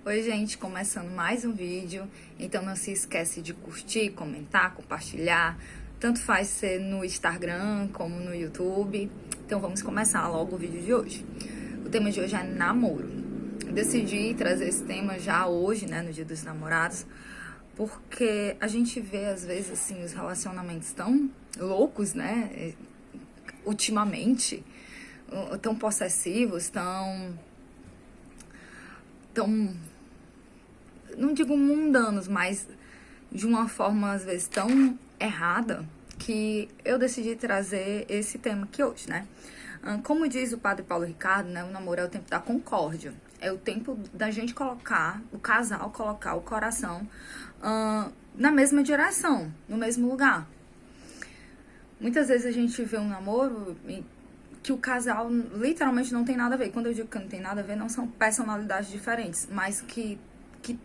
Oi, gente, começando mais um vídeo, então não se esquece de curtir, comentar, compartilhar, tanto faz ser no Instagram como no YouTube. Então vamos começar logo o vídeo de hoje. O tema de hoje é namoro. Eu decidi trazer esse tema já hoje, né, no Dia dos Namorados, porque a gente vê às vezes assim os relacionamentos tão loucos, né, ultimamente, tão possessivos, tão não digo mundanos, mas de uma forma às vezes tão errada, que eu decidi trazer esse tema aqui hoje, né? Como diz o padre Paulo Ricardo, né, o namoro é o tempo da concórdia, é o tempo da gente colocar, o casal colocar o coração na mesma direção, no mesmo lugar. Muitas vezes a gente vê um namoro que o casal literalmente não tem nada a ver. Quando eu digo que não tem nada a ver, não são personalidades diferentes, mas que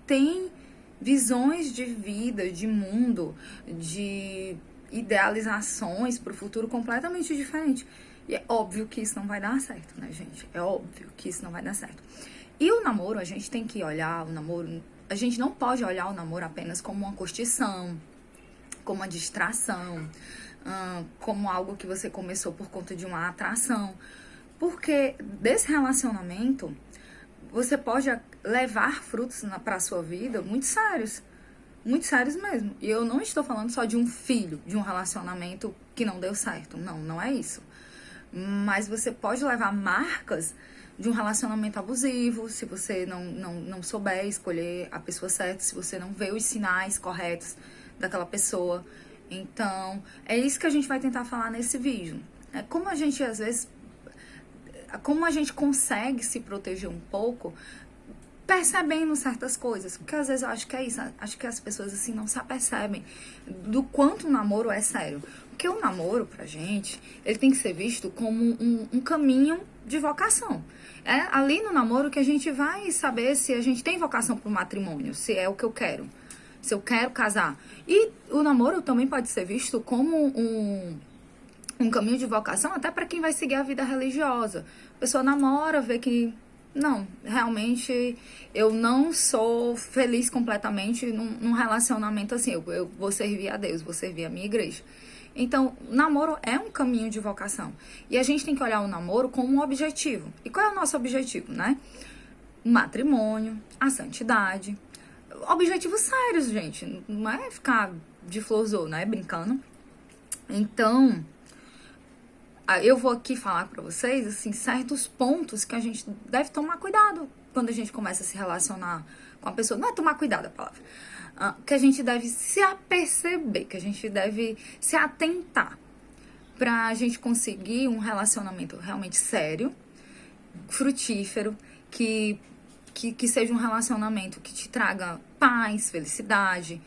tem visões de vida, de mundo, de idealizações para o futuro completamente diferentes. E é óbvio que isso não vai dar certo, né, gente? É óbvio que isso não vai dar certo. E o namoro, a gente tem que olhar o namoro... A gente não pode olhar o namoro apenas como uma curtição, como uma distração, como algo que você começou por conta de uma atração. Porque desse relacionamento, você pode levar frutos para a sua vida muito sérios mesmo. E eu não estou falando só de um filho, de um relacionamento que não deu certo. Não, não é isso. Mas você pode levar marcas de um relacionamento abusivo, se você não souber escolher a pessoa certa, se você não vê os sinais corretos daquela pessoa. Então, é isso que a gente vai tentar falar nesse vídeo. Como a gente, às vezes, como a gente consegue se proteger um pouco, percebendo certas coisas. Porque às vezes eu acho que é isso, acho que as pessoas assim não se apercebem do quanto o namoro é sério. Porque o namoro, pra gente, ele tem que ser visto como um caminho de vocação. É ali no namoro que a gente vai saber se a gente tem vocação pro matrimônio, se é o que eu quero, se eu quero casar. E o namoro também pode ser visto como um caminho de vocação até para quem vai seguir a vida religiosa. A pessoa namora, vê que, não, realmente eu não sou feliz completamente num relacionamento assim. Eu vou servir a Deus, vou servir a minha igreja. Então, namoro é um caminho de vocação. E a gente tem que olhar o namoro como um objetivo. E qual é o nosso objetivo, né? O matrimônio, a santidade. Objetivos sérios, gente. Não é ficar de florzô, né? Brincando. Então, eu vou aqui falar pra vocês, assim, certos pontos que a gente deve tomar cuidado quando a gente começa a se relacionar com a pessoa. Não é tomar cuidado a palavra. Que a gente deve se aperceber, que a gente deve se atentar pra gente conseguir um relacionamento realmente sério, frutífero, que seja um relacionamento que te traga paz, felicidade,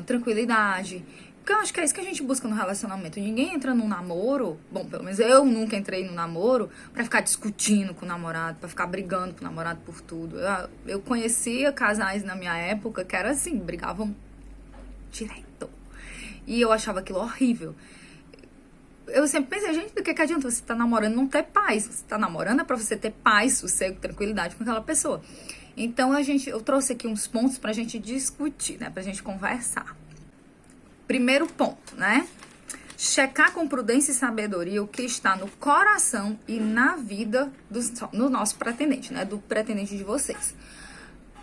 tranquilidade. Porque eu acho que é isso que a gente busca no relacionamento. Ninguém entra num namoro, bom, pelo menos eu nunca entrei no namoro pra ficar discutindo com o namorado, pra ficar brigando com o namorado por tudo. Eu conhecia casais na minha época que era assim, brigavam direto. E eu achava aquilo horrível. Eu sempre pensei, gente, do que adianta você tá namorando e não ter paz? Você tá namorando é pra você ter paz, sossego, tranquilidade com aquela pessoa. Então, eu trouxe aqui uns pontos pra gente discutir, né? Pra gente conversar. Primeiro ponto, né? Checar com prudência e sabedoria o que está no coração e na vida do nosso pretendente, né? Do pretendente de vocês.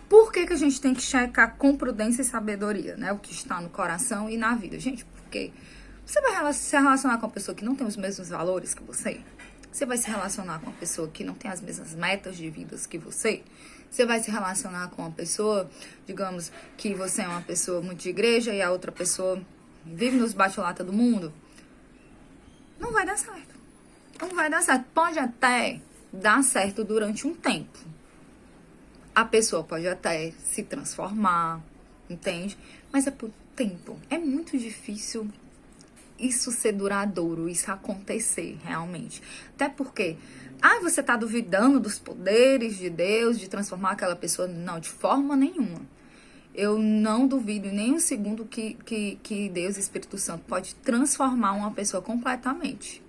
Por que a gente tem que checar com prudência e sabedoria, né? O que está no coração e na vida? Gente, porque você vai se relacionar com uma pessoa que não tem os mesmos valores que você? Você vai se relacionar com uma pessoa que não tem as mesmas metas de vida que você? Você vai se relacionar com uma pessoa, digamos, que você é uma pessoa muito de igreja e a outra pessoa vive nos bate-lata do mundo? Não vai dar certo. Não vai dar certo. Pode até dar certo durante um tempo. A pessoa pode até se transformar, entende? Mas é por tempo. É muito difícil isso ser duradouro, isso acontecer realmente. Até porque, você tá duvidando dos poderes de Deus, de transformar aquela pessoa? Não, de forma nenhuma. Eu não duvido nem um segundo que Deus, Espírito Santo, pode transformar uma pessoa completamente.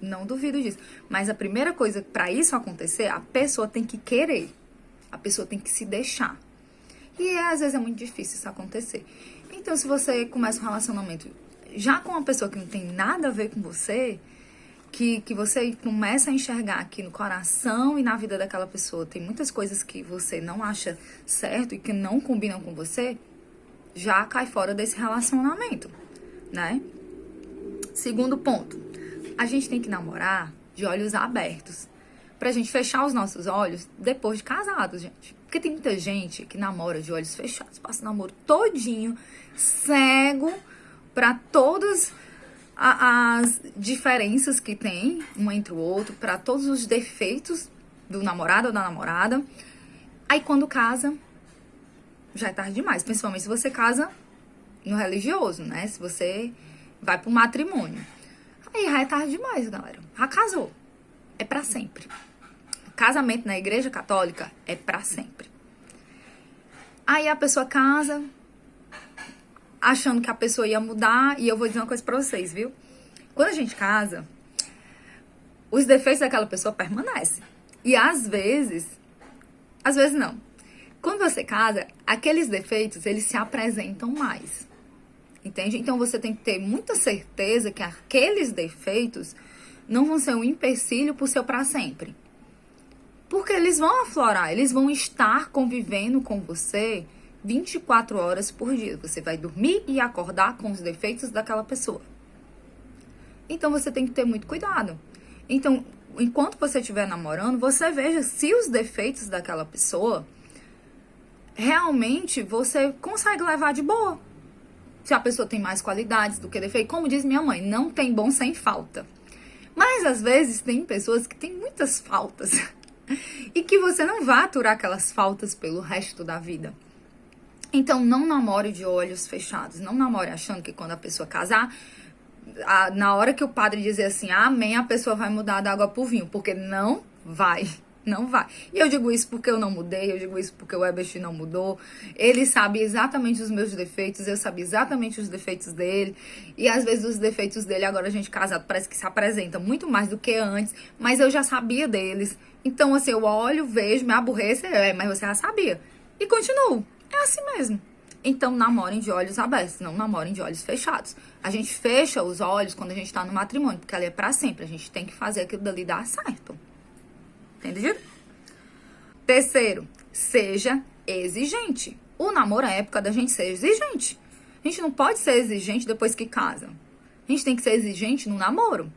Não duvido disso. Mas a primeira coisa, para isso acontecer, a pessoa tem que querer. A pessoa tem que se deixar. E às vezes é muito difícil isso acontecer. Então, se você começa um relacionamento já com uma pessoa que não tem nada a ver com você, que você começa a enxergar que no coração e na vida daquela pessoa tem muitas coisas que você não acha certo e que não combinam com você, já cai fora desse relacionamento, né? Segundo ponto, a gente tem que namorar de olhos abertos, pra gente fechar os nossos olhos depois de casados, gente. Porque tem muita gente que namora de olhos fechados, passa o namoro todinho, cego pra todas as diferenças que tem um entre o outro, pra todos os defeitos do namorado ou da namorada. Aí quando casa, já é tarde demais, principalmente se você casa no religioso, né? Se você vai pro matrimônio. Aí já é tarde demais, galera. Já casou. É pra sempre. Casamento na igreja católica é pra sempre. Aí a pessoa casa, achando que a pessoa ia mudar, e eu vou dizer uma coisa pra vocês, viu? Quando a gente casa, os defeitos daquela pessoa permanecem. E às vezes não. Quando você casa, aqueles defeitos, eles se apresentam mais. Entende? Então você tem que ter muita certeza que aqueles defeitos não vão ser um empecilho pro seu pra sempre. Porque eles vão aflorar, eles vão estar convivendo com você 24 horas por dia. Você vai dormir e acordar com os defeitos daquela pessoa. Então você tem que ter muito cuidado. Então, enquanto você estiver namorando, você veja se os defeitos daquela pessoa realmente você consegue levar de boa. Se a pessoa tem mais qualidades do que defeito, como diz minha mãe, não tem bom sem falta. Mas às vezes tem pessoas que têm muitas faltas e que você não vai aturar aquelas faltas pelo resto da vida. Então não namore de olhos fechados, não namore achando que quando a pessoa casar, na hora que o padre dizer assim, amém, a pessoa vai mudar da água pro vinho, porque não vai. Não vai. E eu digo isso porque eu não mudei, eu digo isso porque o Ebert não mudou. Ele sabe exatamente os meus defeitos, eu sabia exatamente os defeitos dele. E às vezes os defeitos dele, agora a gente casado, parece que se apresenta muito mais do que antes, mas eu já sabia deles. Então, assim, eu olho, vejo, me aborreço, mas você já sabia. E continuo. É assim mesmo. Então, namorem de olhos abertos, não namorem de olhos fechados. A gente fecha os olhos quando a gente tá no matrimônio, porque ali é pra sempre. A gente tem que fazer aquilo dali dar certo. Entendido? Terceiro, seja exigente. O namoro é a época da gente ser exigente. A gente não pode ser exigente depois que casa. A gente tem que ser exigente no namoro.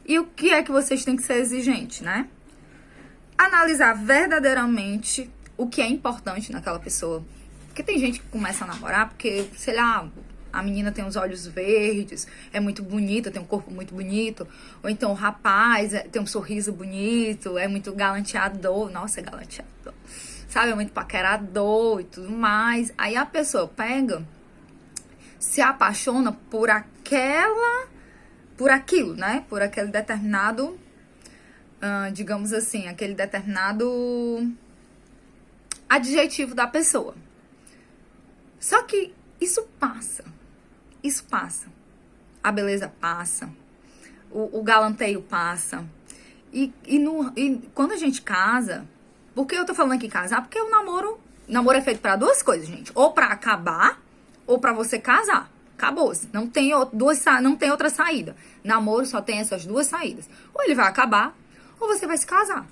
E o que é que vocês têm que ser exigente, né? Analisar verdadeiramente o que é importante naquela pessoa. Porque tem gente que começa a namorar porque, sei lá, a menina tem os olhos verdes, é muito bonita, tem um corpo muito bonito. Ou então o rapaz tem um sorriso bonito, é muito galanteador. Nossa, é galanteador. Sabe, é muito paquerador e tudo mais. Aí a pessoa pega, se apaixona por aquilo, né? Por aquele determinado, digamos assim, aquele determinado adjetivo da pessoa. Só que isso passa. Isso passa. A beleza passa. O galanteio passa. E quando a gente casa... Por que eu tô falando aqui casar? Porque o namoro é feito pra duas coisas, gente. Ou pra acabar, ou pra você casar. Acabou-se. Não tem outra saída. Namoro só tem essas duas saídas. Ou ele vai acabar, ou você vai se casar.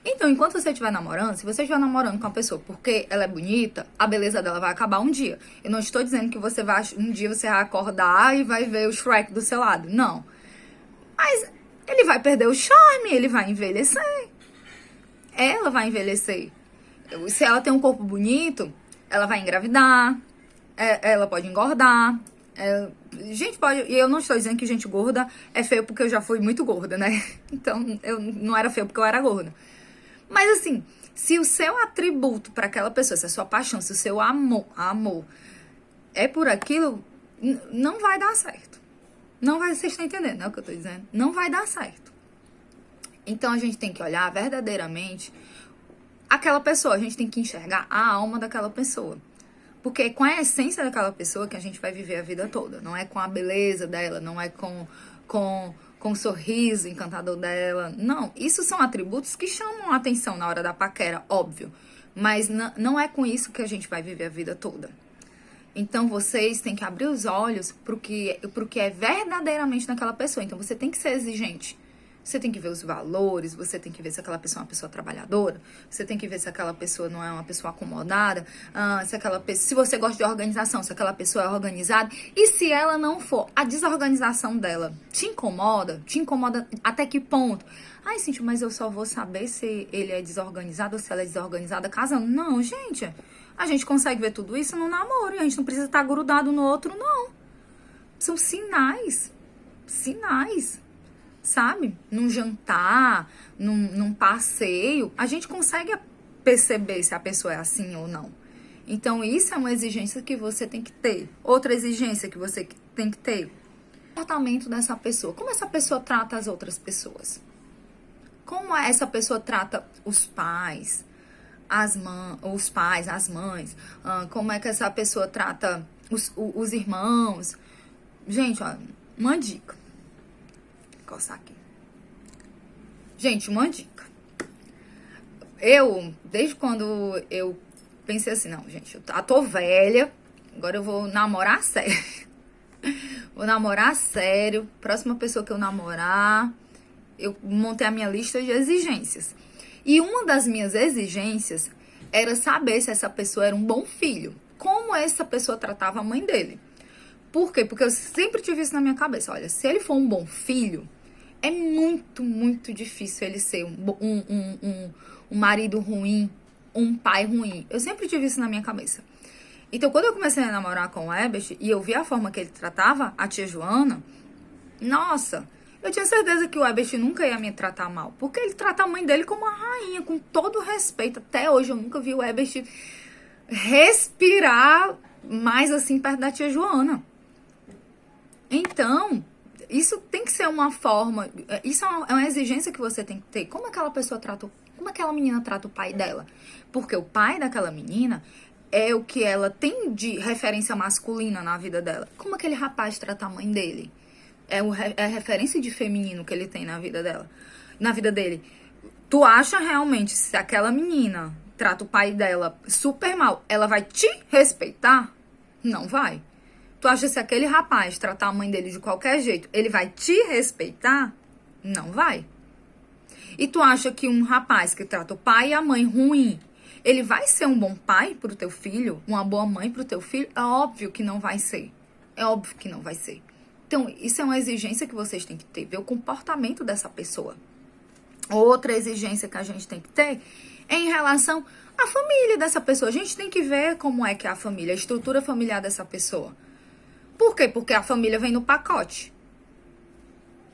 Então, enquanto você estiver namorando, se você estiver namorando com uma pessoa porque ela é bonita, a beleza dela vai acabar um dia. Eu não estou dizendo que um dia você vai acordar e vai ver o Shrek do seu lado. Não. Mas ele vai perder o charme, ele vai envelhecer. Ela vai envelhecer. Se ela tem um corpo bonito, ela vai engravidar, ela pode engordar. Gente pode... E eu não estou dizendo que gente gorda é feio porque eu já fui muito gorda, né? Então, eu não era feio porque eu era gorda. Mas assim, se o seu atributo para aquela pessoa, se a sua paixão, se o seu amor é por aquilo, não vai dar certo. Não vai, vocês estão entendendo, né, o que eu tô dizendo? Não vai dar certo. Então a gente tem que olhar verdadeiramente aquela pessoa, a gente tem que enxergar a alma daquela pessoa. Porque é com a essência daquela pessoa que a gente vai viver a vida toda. Não é com a beleza dela, não é com o sorriso encantador dela. Não, isso são atributos que chamam a atenção na hora da paquera, óbvio. Mas não é com isso que a gente vai viver a vida toda. Então, vocês têm que abrir os olhos pro que é verdadeiramente naquela pessoa. Então, você tem que ser exigente. Você tem que ver os valores, você tem que ver se aquela pessoa é uma pessoa trabalhadora, você tem que ver se aquela pessoa não é uma pessoa acomodada, se você gosta de organização, se aquela pessoa é organizada. E se ela não for, a desorganização dela te incomoda até que ponto? Ai, Cíntia, mas eu só vou saber se ele é desorganizado ou se ela é desorganizada casando. Não, gente, a gente consegue ver tudo isso no namoro, e a gente não precisa estar grudado no outro, não. São sinais, sabe? Num jantar, num passeio, a gente consegue perceber se a pessoa é assim ou não. Então, isso é uma exigência que você tem que ter. Outra exigência que você tem que ter: o comportamento dessa pessoa. Como essa pessoa trata as outras pessoas? Como essa pessoa trata os pais, as mães? Como é que essa pessoa trata os irmãos? Gente, ó, uma dica. Vou coçar aqui. Gente, uma dica. Desde quando eu pensei assim, não, gente, eu tô velha, agora eu vou namorar sério. Vou namorar sério. Próxima pessoa que eu namorar, eu montei a minha lista de exigências. E uma das minhas exigências era saber se essa pessoa era um bom filho. Como essa pessoa tratava a mãe dele. Por quê? Porque eu sempre tive isso na minha cabeça. Olha, se ele for um bom filho, é muito, muito difícil ele ser um marido ruim, um pai ruim. Eu sempre tive isso na minha cabeça. Então, quando eu comecei a namorar com o Ebert e eu vi a forma que ele tratava a tia Joana, nossa, eu tinha certeza que o Ebert nunca ia me tratar mal. Porque ele trata a mãe dele como uma rainha, com todo respeito. Até hoje eu nunca vi o Ebert respirar mais assim perto da tia Joana. Então, isso tem que ser uma forma, isso é uma exigência que você tem que ter. Como aquela menina trata o pai dela? Porque o pai daquela menina é o que ela tem de referência masculina na vida dela. Como aquele rapaz trata a mãe dele? É a referência de feminino que ele tem na vida dela, na vida dele. Tu acha realmente, se aquela menina trata o pai dela super mal, ela vai te respeitar? Não vai. Tu acha que se aquele rapaz tratar a mãe dele de qualquer jeito, ele vai te respeitar? Não vai. E tu acha que um rapaz que trata o pai e a mãe ruim, ele vai ser um bom pai pro teu filho? Uma boa mãe pro teu filho? É óbvio que não vai ser. É óbvio que não vai ser. Então, isso é uma exigência que vocês têm que ter, ver o comportamento dessa pessoa. Outra exigência que a gente tem que ter é em relação à família dessa pessoa. A gente tem que ver como é que é a família, a estrutura familiar dessa pessoa. Por quê? Porque a família vem no pacote.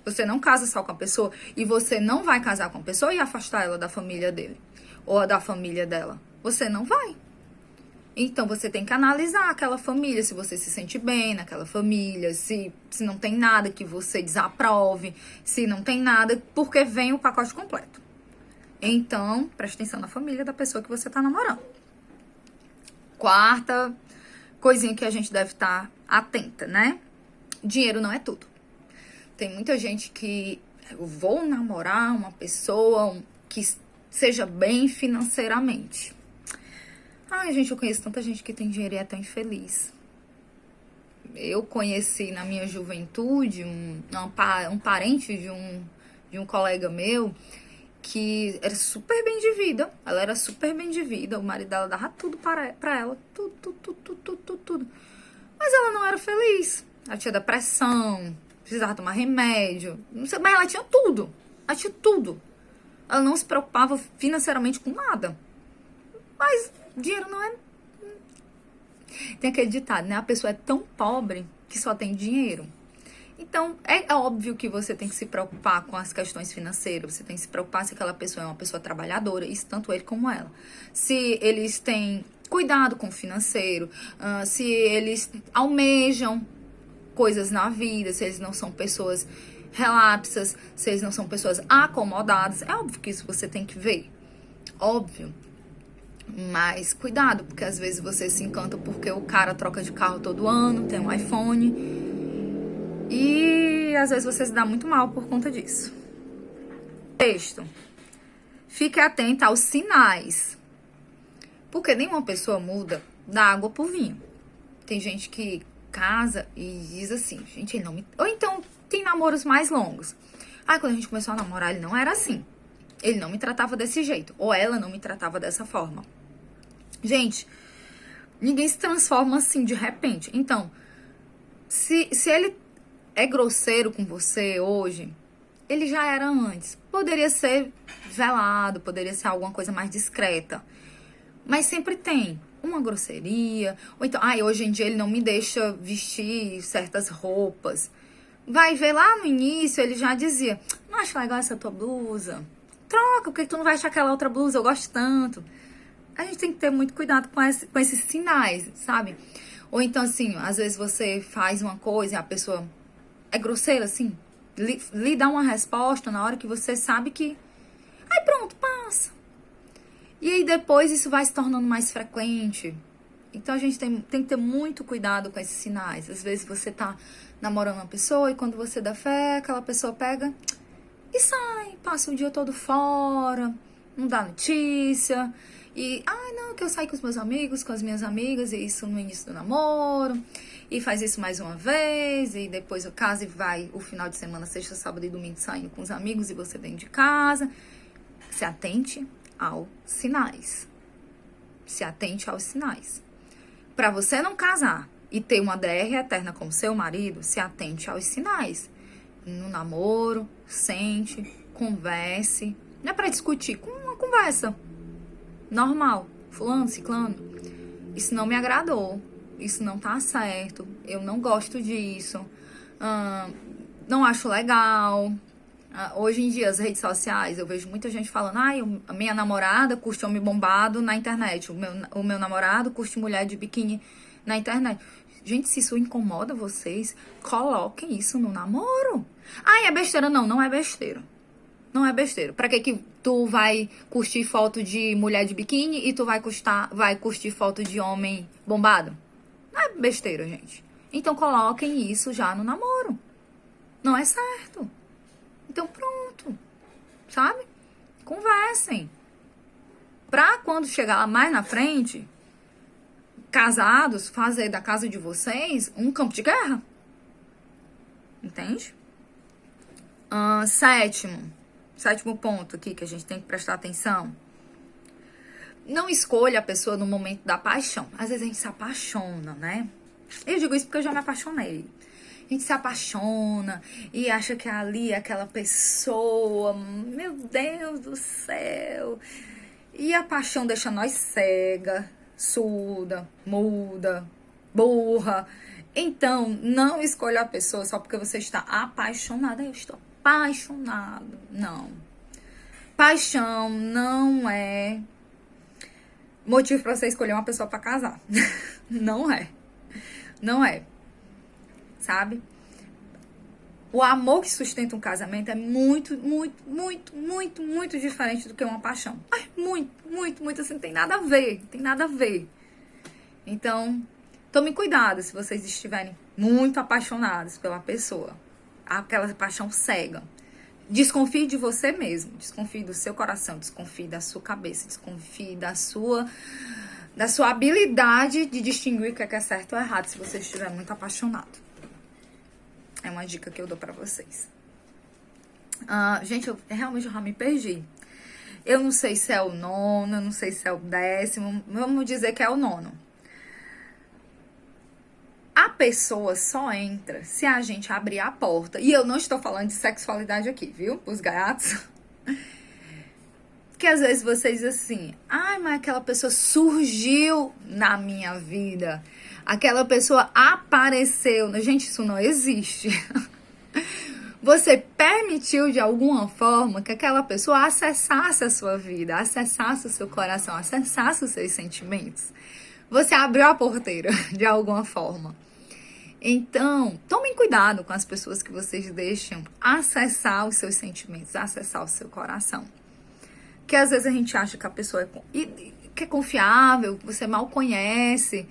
Você não casa só com a pessoa e você não vai casar com a pessoa e afastar ela da família dele ou da família dela. Você não vai. Então, você tem que analisar aquela família, se você se sente bem naquela família, se não tem nada que você desaprove, se não tem nada, porque vem o pacote completo. Então, preste atenção na família da pessoa que você está namorando. Quarta coisinha que a gente deve estar atenta, né? Dinheiro não é tudo. Tem muita gente que eu vou namorar uma pessoa que seja bem financeiramente. Ai, gente, eu conheço tanta gente que tem dinheiro e é tão infeliz. Eu conheci na minha juventude um parente de um colega meu que era super bem de vida. Ela era super bem de vida. O marido dela dava tudo pra ela. Tudo. Mas ela não era feliz. Ela tinha depressão, precisava tomar remédio. Não sei, mas ela tinha tudo. Ela tinha tudo. Ela não se preocupava financeiramente com nada. Mas dinheiro não é... Tem aquele ditado, né? A pessoa é tão pobre que só tem dinheiro. Então, é óbvio que você tem que se preocupar com as questões financeiras. Você tem que se preocupar se aquela pessoa é uma pessoa trabalhadora. Isso tanto ele como ela. Se eles têm cuidado com o financeiro. Se eles almejam coisas na vida. Se eles não são pessoas relapsas. Se eles não são pessoas acomodadas. É óbvio que isso você tem que ver. Óbvio. Mas cuidado, porque às vezes você se encanta porque o cara troca de carro todo ano, tem um iPhone. E às vezes você se dá muito mal por conta disso. Sexto, fique atenta aos sinais. Porque nenhuma pessoa muda da água pro vinho. Tem gente que casa e diz assim, gente, ele não me... Ou então tem namoros mais longos. Ah, quando a gente começou a namorar, ele não era assim. Ele não me tratava desse jeito. Ou ela não me tratava dessa forma. Gente, ninguém se transforma assim de repente. Então, se ele é grosseiro com você hoje, ele já era antes. Poderia ser velado, poderia ser alguma coisa mais discreta. Mas sempre tem uma grosseria. Ou então, hoje em dia ele não me deixa vestir certas roupas. Vai ver lá no início, ele já dizia, não acho legal essa tua blusa. Troca, porque tu não vai achar aquela outra blusa, eu gosto tanto. A gente tem que ter muito cuidado com esses sinais, sabe? Ou então, assim, às vezes você faz uma coisa e a pessoa é grosseira, assim, lhe dá uma resposta na hora que você sabe que... Aí pronto, passa. E aí depois isso vai se tornando mais frequente. Então a gente tem que ter muito cuidado com esses sinais. Às vezes você tá namorando uma pessoa e quando você dá fé, aquela pessoa pega e sai, passa o dia todo fora, não dá notícia. E, não, que eu saio com os meus amigos, com as minhas amigas, e isso no início do namoro. E faz isso mais uma vez, e depois eu caso e vai o final de semana, sexta, sábado e domingo, saindo com os amigos e você dentro de casa. Se atente aos sinais. Se atente aos sinais. Para você não casar e ter uma DR eterna com seu marido, se atente aos sinais. No namoro, sente, converse. Não é para discutir, com uma conversa normal. Fulano, ciclano, isso não me agradou. Isso não tá certo. Eu não gosto disso. Não acho legal. Hoje em dia, as redes sociais, eu vejo muita gente falando, a minha namorada curte homem bombado na internet, o meu namorado curte mulher de biquíni na internet. Gente, se isso incomoda vocês, coloquem isso no namoro. É besteira? Não, não é besteira. Não é besteira. Pra que tu vai curtir foto de mulher de biquíni e tu vai curtir foto de homem bombado? Não é besteira, gente. Então coloquem isso já no namoro. Não é certo. Então pronto, sabe? Conversem. Pra quando chegar lá mais na frente, casados, fazer da casa de vocês um campo de guerra. Entende? Sétimo ponto aqui que a gente tem que prestar atenção. Não escolha a pessoa no momento da paixão. Às vezes a gente se apaixona, né? Eu digo isso porque eu já me apaixonei. A gente se apaixona e acha que ali é aquela pessoa, meu Deus do céu. E a paixão deixa nós cega, surda, muda, burra. Então, não escolha a pessoa só porque você está apaixonada. Eu estou apaixonado. Não. Paixão não é motivo para você escolher uma pessoa para casar. Não é. Não é. Sabe? O amor que sustenta um casamento é muito, muito, muito, muito, muito diferente do que uma paixão. Muito, muito, muito assim, tem nada a ver, tem nada a ver. Então, tome cuidado se vocês estiverem muito apaixonados pela pessoa. Aquela paixão cega. Desconfie de você mesmo, desconfie do seu coração, desconfie da sua cabeça, desconfie da sua habilidade de distinguir o que é certo ou errado se você estiver muito apaixonado. É uma dica que eu dou pra vocês. Gente, eu realmente já me perdi. Eu não sei se é o 9º, eu não sei se é o 10º. Vamos dizer que é o 9º. A pessoa só entra se a gente abrir a porta. E eu não estou falando de sexualidade aqui, viu? Os gatos. Que às vezes vocês assim, mas aquela pessoa surgiu na minha vida. Aquela pessoa apareceu. Gente, isso não existe. Você permitiu de alguma forma que aquela pessoa acessasse a sua vida, acessasse o seu coração, acessasse os seus sentimentos. Você abriu a porteira de alguma forma. Então, tomem cuidado com as pessoas que vocês deixam acessar os seus sentimentos, acessar o seu coração. Porque às vezes a gente acha que a pessoa que é confiável, que você mal conhece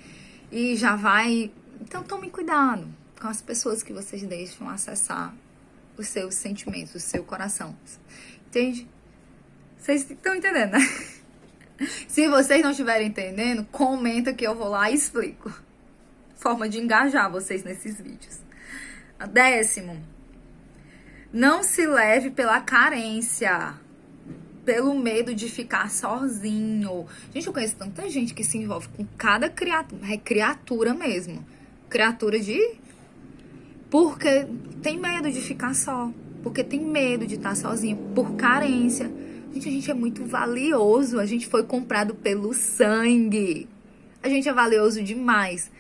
e já vai... Então, tomem cuidado com as pessoas que vocês deixam acessar os seus sentimentos, o seu coração. Entende? Vocês estão entendendo, né? Se vocês não estiverem entendendo, comenta que eu vou lá e explico. Forma de engajar vocês nesses vídeos. 10º, não se leve pela carência, pelo medo de ficar sozinho. Gente, eu conheço tanta gente que se envolve com cada criatura, é criatura mesmo. Criatura de... Porque tem medo de ficar só. Porque tem medo de estar sozinho, por carência. Gente, a gente é muito valioso. A gente foi comprado pelo sangue. A gente é valioso demais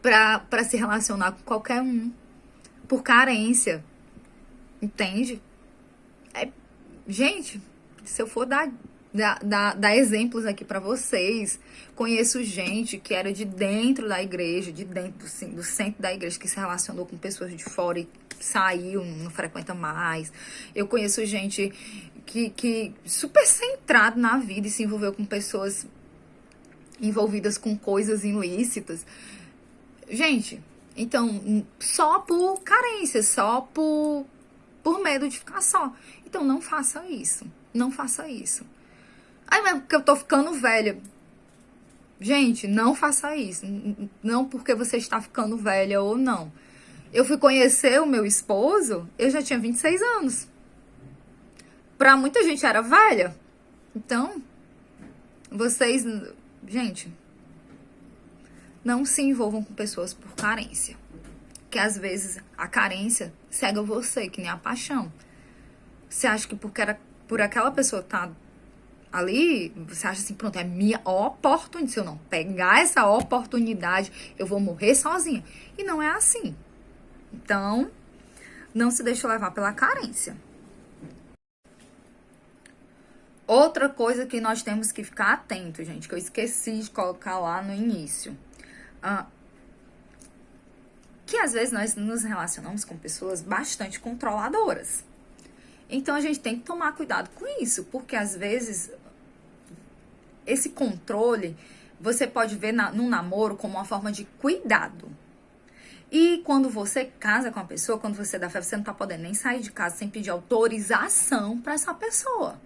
pra se relacionar com qualquer um. Por carência. Entende? Gente, se eu for dar exemplos aqui pra vocês, conheço gente que era de dentro da igreja, de dentro do centro da igreja, que se relacionou com pessoas de fora e saiu, não frequenta mais. Eu conheço gente que super centrado na vida e se envolveu com pessoas envolvidas com coisas ilícitas. Gente, então, só por carência, só por medo de ficar só. Então, não faça isso. Não faça isso. Ai, mas porque eu tô ficando velha. Gente, não faça isso. Não porque você está ficando velha ou não. Eu fui conhecer o meu esposo, eu já tinha 26 anos. Pra muita gente era velha. Então, vocês... Gente, não se envolvam com pessoas por carência. Que às vezes a carência cega você, que nem a paixão. Você acha que por aquela pessoa tá ali, você acha assim, pronto, é minha oportunidade. Se eu não pegar essa oportunidade, eu vou morrer sozinha. E não é assim. Então, não se deixe levar pela carência. Outra coisa que nós temos que ficar atento, gente, que eu esqueci de colocar lá no início. Que às vezes nós nos relacionamos com pessoas bastante controladoras. Então, a gente tem que tomar cuidado com isso, porque às vezes esse controle você pode ver num namoro como uma forma de cuidado. E quando você casa com a pessoa, quando você dá fé, você não tá podendo nem sair de casa sem pedir autorização para essa pessoa.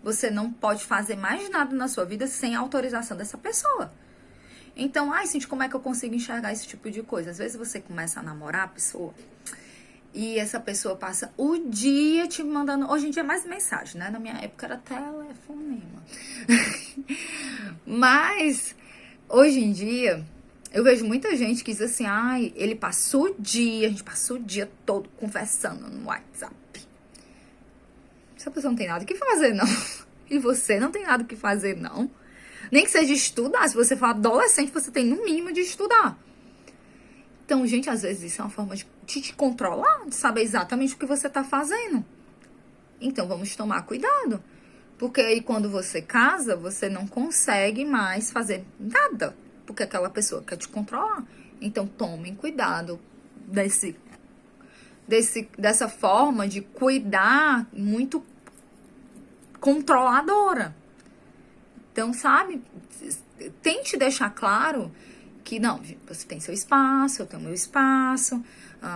Você não pode fazer mais nada na sua vida sem a autorização dessa pessoa. Então, Cintia, como é que eu consigo enxergar esse tipo de coisa? Às vezes você começa a namorar a pessoa e essa pessoa passa o dia te mandando... Hoje em dia é mais mensagem, né? Na minha época era telefonema. Mas, hoje em dia, eu vejo muita gente que diz assim, ele passou o dia, a gente passou o dia todo conversando no WhatsApp. Essa pessoa não tem nada o que fazer, não. E você não tem nada o que fazer, não. Nem que seja estudar. Se você for adolescente, você tem no mínimo de estudar. Então, gente, às vezes isso é uma forma de te controlar, de saber exatamente o que você tá fazendo. Então, vamos tomar cuidado. Porque aí, quando você casa, você não consegue mais fazer nada. Porque aquela pessoa quer te controlar. Então, tomem cuidado dessa forma de cuidar muito controladora. Então, sabe, tente deixar claro que, não, você tem seu espaço, eu tenho meu espaço.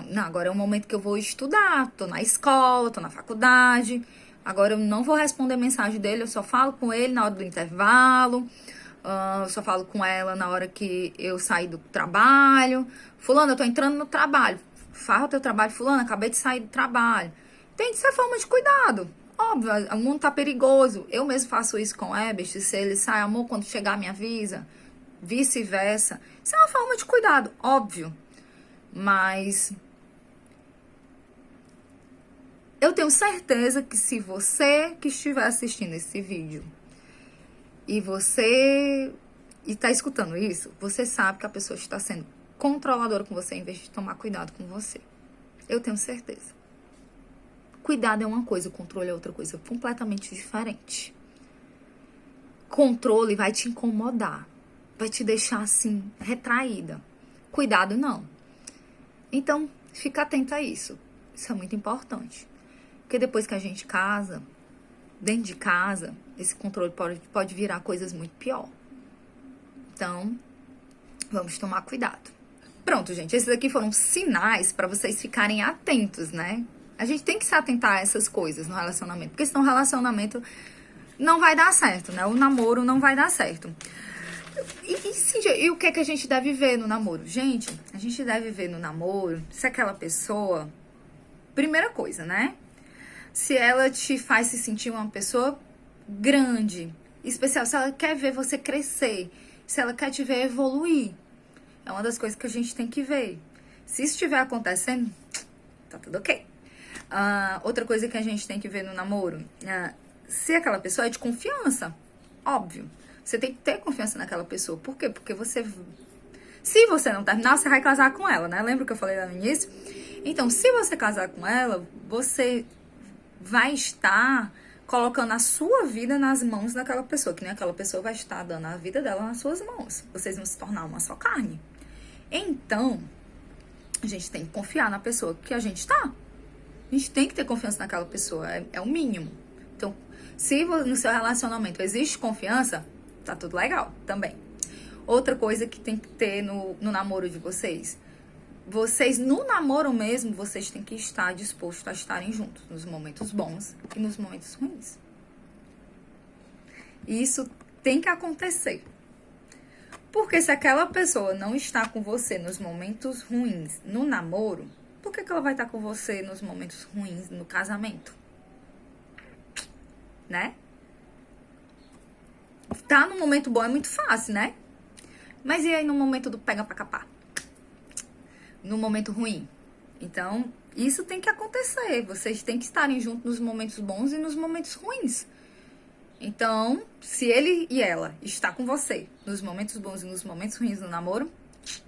Não, agora é o momento que eu vou estudar, tô na escola, tô na faculdade. Agora eu não vou responder mensagem dele, eu só falo com ele na hora do intervalo. Eu só falo com ela na hora que eu sair do trabalho. Fulano, eu tô entrando no trabalho. Faz o teu trabalho, fulano, acabei de sair do trabalho. Tem de ser forma de cuidado. Óbvio, o mundo tá perigoso. Eu mesmo faço isso com o Ebert. Se ele sai, amor, quando chegar me avisa. Vice-versa. Isso é uma forma de cuidado, óbvio. Mas eu tenho certeza que se você que estiver assistindo esse vídeo e você está escutando isso, você sabe que a pessoa está sendo controladora com você em vez de tomar cuidado com você. Eu tenho certeza. Cuidado é uma coisa, controle é outra coisa completamente diferente. Controle vai te incomodar, vai te deixar assim, retraída. Cuidado não. Então, fica atenta a isso. Isso é muito importante. Porque depois que a gente casa, dentro de casa, esse controle pode virar coisas muito pior. Então, vamos tomar cuidado. Pronto, gente. Esses aqui foram sinais para vocês ficarem atentos, né? A gente tem que se atentar a essas coisas no relacionamento. Porque senão o relacionamento não vai dar certo, né? O namoro não vai dar certo. E o que é que a gente deve ver no namoro? Gente, a gente deve ver no namoro se aquela pessoa... Primeira coisa, né? Se ela te faz se sentir uma pessoa grande, especial, se ela quer ver você crescer, se ela quer te ver evoluir. É uma das coisas que a gente tem que ver. Se isso estiver acontecendo, tá tudo ok. Outra coisa que a gente tem que ver no namoro, se aquela pessoa é de confiança, óbvio. Você tem que ter confiança naquela pessoa. Por quê? Porque você... Se você não terminar, você vai casar com ela, né? Lembra que eu falei lá no início? Então, se você casar com ela, você vai estar colocando a sua vida nas mãos daquela pessoa, que nem aquela pessoa vai estar dando a vida dela nas suas mãos. Vocês vão se tornar uma só carne. Então, a gente tem que confiar na pessoa que a gente tá. A gente tem que ter confiança naquela pessoa, é o mínimo. Então, se no seu relacionamento existe confiança, tá tudo legal também. Outra coisa que tem que ter no namoro de vocês, no namoro mesmo, vocês têm que estar dispostos a estarem juntos nos momentos bons e nos momentos ruins. Isso tem que acontecer. Porque se aquela pessoa não está com você nos momentos ruins no namoro, por que ela vai estar com você nos momentos ruins no casamento? Né? Tá no momento bom é muito fácil, né? Mas e aí no momento do pega pra capar? No momento ruim? Então, isso tem que acontecer. Vocês têm que estarem juntos nos momentos bons e nos momentos ruins. Então, se ele e ela está com você nos momentos bons e nos momentos ruins do namoro,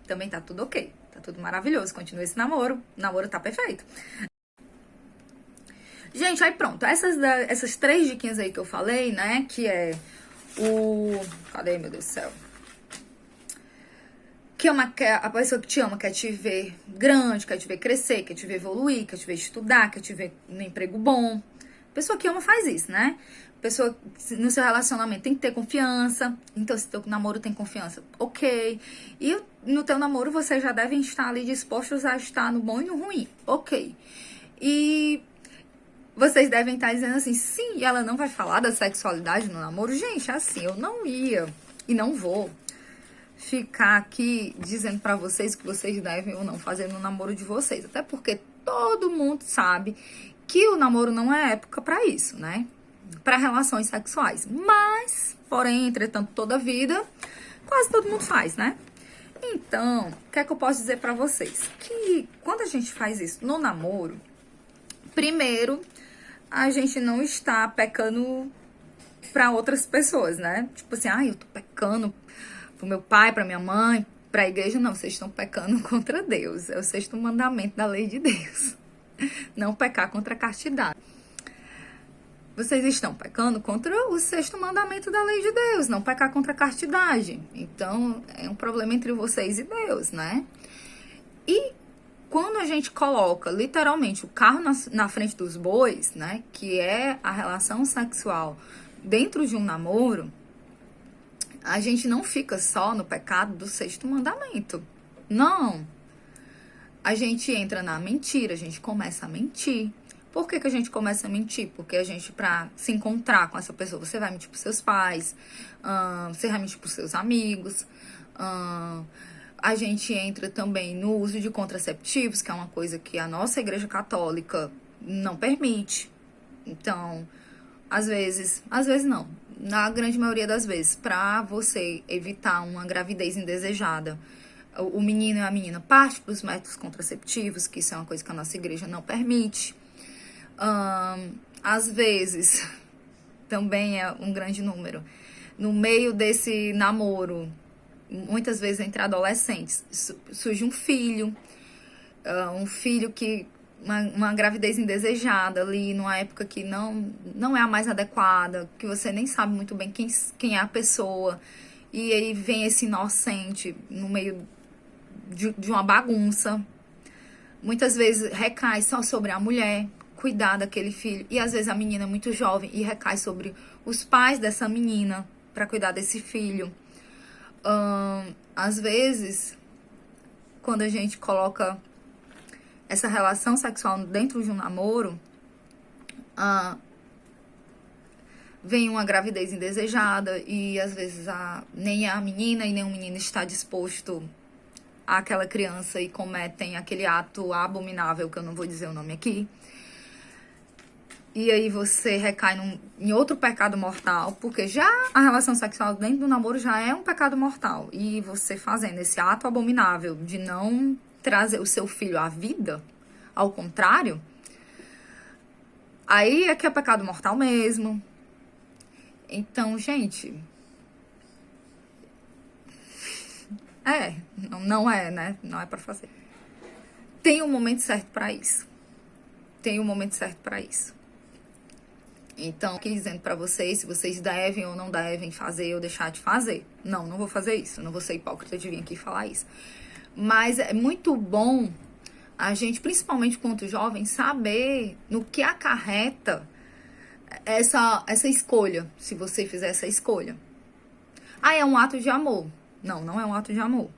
também tá tudo ok. Tá tudo maravilhoso. Continua esse namoro. O namoro tá perfeito. Gente, aí pronto. Essas 3 diquinhas aí que eu falei, né? Que é cadê, meu Deus do céu? A pessoa que te ama quer te ver grande, quer te ver crescer, quer te ver evoluir, quer te ver estudar, quer te ver no emprego bom. Pessoa que ama faz isso, né? Pessoa no seu relacionamento tem que ter confiança. Então, se teu namoro tem confiança, ok. E no teu namoro, vocês já devem estar ali dispostos a estar no bom e no ruim, ok. E vocês devem estar dizendo assim, sim, ela não vai falar da sexualidade no namoro. Gente, assim, eu não ia e não vou ficar aqui dizendo pra vocês o que vocês devem ou não fazer no namoro de vocês. Até porque todo mundo sabe que o namoro não é época pra isso, né? Pra relações sexuais. Mas, porém, entretanto, toda vida, quase todo mundo faz, né? Então, o que é que eu posso dizer pra vocês? Que quando a gente faz isso no namoro, primeiro, a gente não está pecando pra outras pessoas, né? Tipo assim, eu tô pecando pro meu pai, pra minha mãe, pra igreja. Não, vocês estão pecando contra Deus. É o 6º mandamento da lei de Deus. Não pecar contra a castidade. Vocês estão pecando contra o 6º mandamento da lei de Deus. Não pecar contra a castidade. Então, é um problema entre vocês e Deus, né? E quando a gente coloca, literalmente, o carro na frente dos bois, né? Que é a relação sexual dentro de um namoro, a gente não fica só no pecado do 6º mandamento. Não. A gente entra na mentira, a gente começa a mentir. Por que a gente começa a mentir? Porque a gente, pra se encontrar com essa pessoa, você vai mentir pros seus pais, você vai mentir pros seus amigos. A gente entra também no uso de contraceptivos, que é uma coisa que a nossa igreja católica não permite. Então, às vezes não. Na grande maioria das vezes, para você evitar uma gravidez indesejada, o menino e a menina partem para os métodos contraceptivos, que isso é uma coisa que a nossa igreja não permite. Às vezes, também é um grande número, no meio desse namoro, muitas vezes entre adolescentes, surge um filho que uma gravidez indesejada ali, numa época que não é a mais adequada, que você nem sabe muito bem quem é a pessoa, e aí vem esse inocente no meio de uma bagunça. Muitas vezes recai só sobre a mulher cuidar daquele filho, e às vezes a menina é muito jovem e recai sobre os pais dessa menina para cuidar desse filho. Às vezes, quando a gente coloca essa relação sexual dentro de um namoro, vem uma gravidez indesejada e às vezes nem a menina e nem o menino está disposto àquela criança e cometem aquele ato abominável, que eu não vou dizer o nome aqui. E aí você recai em outro pecado mortal, porque já a relação sexual dentro do namoro já é um pecado mortal. E você fazendo esse ato abominável de não trazer o seu filho à vida, ao contrário, aí é que é pecado mortal mesmo. Então, gente, não é, né? Não é pra fazer. Tem um momento certo pra isso. Tem um momento certo pra isso. Então, aqui dizendo pra vocês se vocês devem ou não devem fazer ou deixar de fazer. Não vou fazer isso. Não vou ser hipócrita de vir aqui falar isso. Mas é muito bom a gente, principalmente quanto jovem, saber no que acarreta essa escolha, se você fizer essa escolha. É um ato de amor. Não é um ato de amor.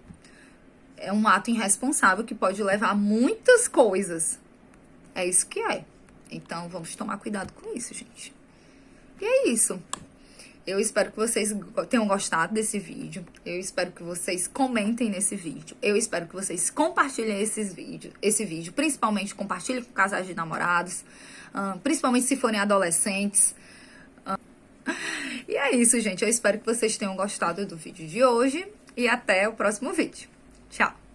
É um ato irresponsável que pode levar a muitas coisas. É isso que é. Então, vamos tomar cuidado com isso, gente. E é isso. Eu espero que vocês tenham gostado desse vídeo. Eu espero que vocês comentem nesse vídeo. Eu espero que vocês compartilhem esse vídeo. Principalmente compartilhem com casais de namorados. Principalmente se forem adolescentes. E é isso, gente. Eu espero que vocês tenham gostado do vídeo de hoje. E até o próximo vídeo. Tchau!